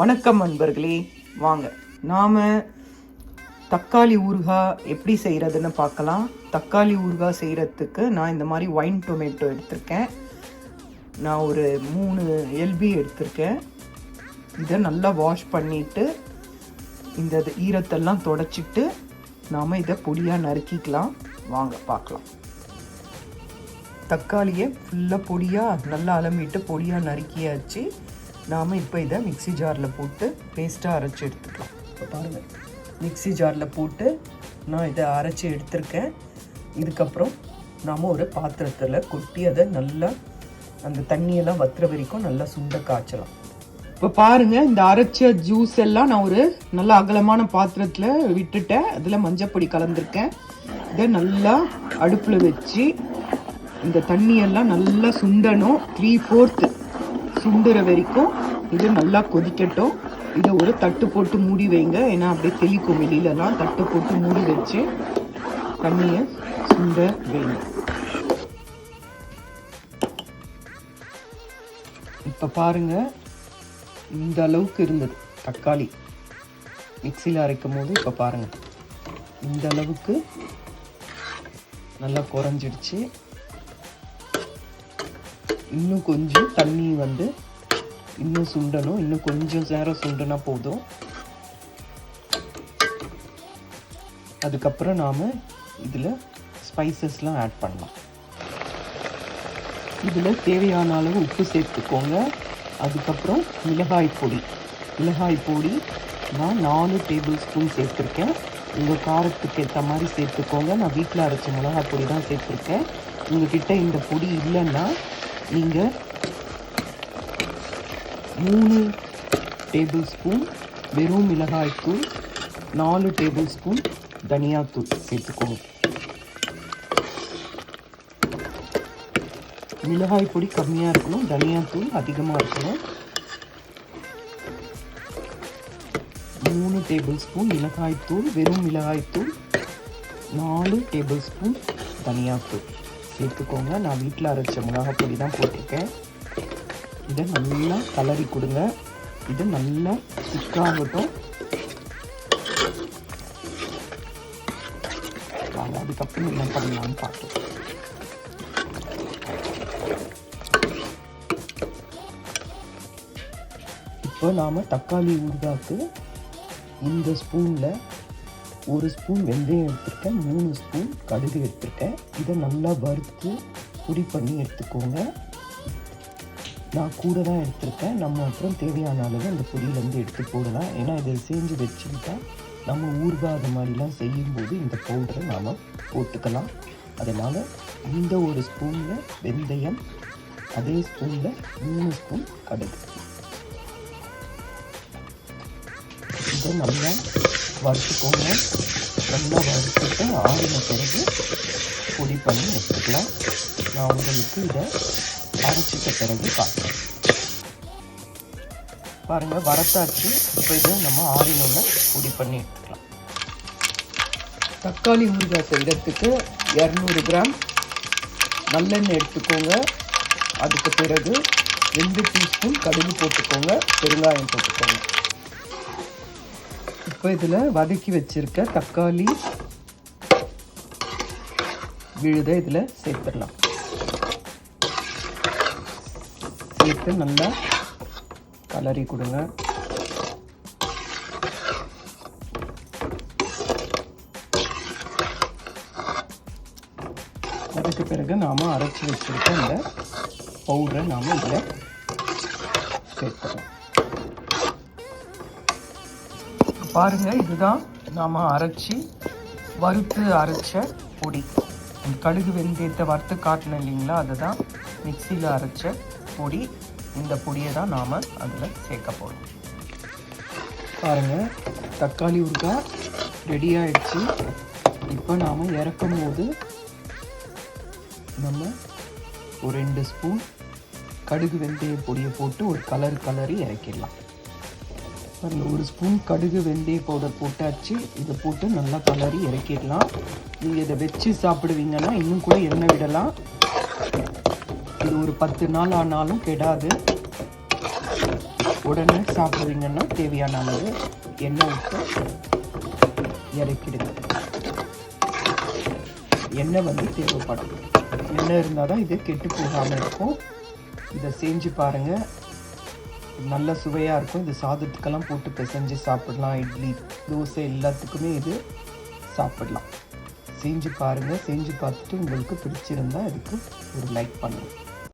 வணக்கம் நண்பர்களே, வாங்க நாம் தக்காளி ஊறுகாய் எப்படி செய்கிறதுன்னு பார்க்கலாம். தக்காளி ஊறுகாய் செய்கிறதுக்கு நான் இந்த மாதிரி ஒயின் டொமேட்டோ எடுத்திருக்கேன். நான் ஒரு 3 எல்பி எடுத்திருக்கேன். இதை நல்லா வாஷ் பண்ணிவிட்டு இந்த ஈரத்தெல்லாம் தொடச்சிட்டு நாம் இதை பொடியாக நறுக்கிக்கலாம். வாங்க பார்க்கலாம். தக்காளியை ஃபுல்லாக பொடியாக நல்லா அலம்பிட்டு பொடியாக நறுக்கியாச்சு. நாம் இப்போ இதை மிக்ஸி ஜாரில் போட்டு பேஸ்ட்டாக அரைச்சி எடுத்துக்கலாம். இப்போ பாருங்கள், மிக்ஸி ஜாரில் போட்டு நான் இதை அரைச்சி எடுத்திருக்கேன். இதுக்கப்புறம் நாம் ஒரு பாத்திரத்தில் கொட்டி அதை நல்லா அந்த தண்ணியெல்லாம் வத்துற வரைக்கும் நல்லா சுண்ட காய்ச்சலாம். இப்போ பாருங்கள், இந்த அரைச்ச ஜூஸ் எல்லாம் நான் ஒரு நல்ல அகலமான பாத்திரத்தில் விட்டுட்டேன். அதில் மஞ்சப்பொடி கலந்துருக்கேன். இதை நல்லா அடுப்பில் வச்சு இந்த தண்ணியெல்லாம் நல்லா சுண்டணும். 3/4 சுண்டுற வரைக்கும் இது நல்லா கொதிக்கட்டும். இதை ஒரு தட்டு போட்டு மூடி வைங்க, ஏன்னா அப்படியே தெளிக்கும் வெளியிலலாம். தட்டு போட்டு மூடி வச்சு தண்ணியை சுண்ட வைங்க. இப்போ பாருங்க, இந்த அளவுக்கு இருந்தது தக்காளி மிக்சியில் அரைக்கும் போது. இப்போ பாருங்க, இந்த அளவுக்கு நல்லா குறைஞ்சிடுச்சு. இன்னும் கொஞ்சம் தண்ணி இன்னும் சுண்டணும். இன்னும் கொஞ்சம் நேரம் சுண்டனா போதும். அதுக்கப்புறம் நாம் இதில் ஸ்பைசஸ்லாம் ஆட் பண்ணலாம். இதில் தேவையான அளவு உப்பு சேர்த்துக்கோங்க. அதுக்கப்புறம் மிளகாய் பொடி நான் 4 டேபிள் ஸ்பூன் சேர்த்துருக்கேன். உங்கள் காரத்துக்கு ஏற்ற மாதிரி சேர்த்துக்கோங்க. நான் வீட்டில் அரைச்ச மிளகாய் பொடி தான் சேர்த்துருக்கேன். உங்கள்கிட்ட இந்த பொடி இல்லைன்னா நீங்கள் 3 டேபிள் ஸ்பூன் வெறும் மிளகாய்த்தூள், 4 டேபிள் ஸ்பூன் தனியாத்தூள் சேர்த்துக்கோங்க. மிளகாய் பொடி கம்மியாக இருக்கணும், தனியாத்தூள் அதிகமாக இருக்கணும். 3 டேபிள் ஸ்பூன் மிளகாய்த்தூள், வெறும் மிளகாய்த்தூள், 4 டேபிள் ஸ்பூன் தனியாத்தூள் சேர்த்துக்கோங்க. நான் வீட்டில் அரைச்ச மிளகாய் பொடி தான் போட்டிருக்கேன். இதை நல்லா கலரி கொடுங்க. இது நல்லா திக்காகட்டும். வாங்க அதுக்கப்புறம் என்ன பண்ணலான்னு பார்க்கலாம். இப்போ நாம் தக்காளி ஊறுகாய்க்கு இந்த ஸ்பூனில் 1 ஸ்பூன் வெந்தயம் எடுத்துருக்கேன், 3 ஸ்பூன் கடுகு எடுத்துருக்கேன். இதை நல்லா வறுத்து பொடி பண்ணி எடுத்துக்கோங்க. நான் கூட தான் எடுத்திருக்கேன். நம்ம அப்புறம் தேவையான அளவு அந்த பொடியிலேருந்து எடுத்து போடலாம். ஏன்னா இதை செஞ்சு வச்சுக்கிட்டா நம்ம ஊறுகாய் அது மாதிரிலாம் செய்யும்போது இந்த பவுடரை நாம் போட்டுக்கலாம். அதனால் இந்த 1 ஸ்பூனில் வெந்தயம், அதே ஸ்பூனில் 3 ஸ்பூன் கடுகு, இதை நல்லா வறுத்துக்கோங்க. நல்லா வறுத்துட்டு ஆறின பிறகு பொடி பண்ணி எடுத்துக்கலாம். நான் உங்களுக்கு இதை அரைச்சிட்ட பிறகு காட்டுறேன். பாருங்கள், வறுத்தாச்சு. இப்போ இதை நம்ம ஆறினோட பொடி பண்ணி எடுத்துக்கலாம். தக்காளி ஊறுகாய் செய்கிறதுக்கு 200 கிராம் நல்லெண்ணெய் எடுத்துக்கோங்க. அதுக்கு பிறகு 2 டீஸ்பூன் கடுகு போட்டுக்கோங்க, பெருங்காயம் போட்டுக்கோங்க. இப்போ இதில் வதக்கி வச்சிருக்க தக்காளி விழுதை இதில் சேர்த்துடலாம். சேர்த்து நல்லா கலரி கொடுங்க. அதுக்கு பிறகு நாம் அரைச்சி வச்சிருக்க இந்த பவுடரை நாம் இதில் சேர்த்துடலாம். பாருங்கள், இதுதான் நாம் வறுத்து அரைச்ச பொடி. கடுகு வெந்தயத்தை வறுத்து காட்டினோம் இல்லைங்களா, அதுதான் மிக்சியில் அரைச்ச பொடி. இந்த பொடியை தான் நாம் அதில் சேர்க்க போகிறோம். பாருங்கள், தக்காளி ஊறுகாய் ரெடி ஆகிடுச்சு. இப்போ நாம் இறக்கும் போது நம்ம ஒரு 2 ஸ்பூன் கடுகு வெந்தய பொடியை போட்டு ஒரு கலரி இறக்கிடலாம். அந்த 1 ஸ்பூன் கடுகு வெந்தய பவுடர் போட்டாச்சு. இதை போட்டு நல்லா கலரி இறக்கிடலாம். நீங்கள் இதை வச்சு சாப்பிடுவீங்கன்னா இன்னும் கூட எண்ணெய் விடலாம். இது ஒரு 10 நாள் ஆனாலும் கெடாது. உடனே சாப்பிடுவீங்கன்னா தேவையான அளவு எண்ணெய் விட்டு இறக்கிடுங்க. எண்ணெய் வந்து தேவைப்படும். எண்ணெய் இருந்தால் தான் இது கெட்டு போகாமல் இருக்கும். இதை செஞ்சு பாருங்கள், நல்ல சுவையாக இருக்கும். இது சாதத்துக்கெல்லாம் போட்டு பிசைஞ்சு சாப்பிடலாம். இட்லி, தோசை எல்லாத்துக்குமே இது சாப்பிடலாம். செஞ்சு பாருங்கள். செஞ்சு பார்த்துட்டு உங்களுக்கு பிடிச்சிருந்தா இதுக்கு ஒரு லைக் பண்ணுங்கள்.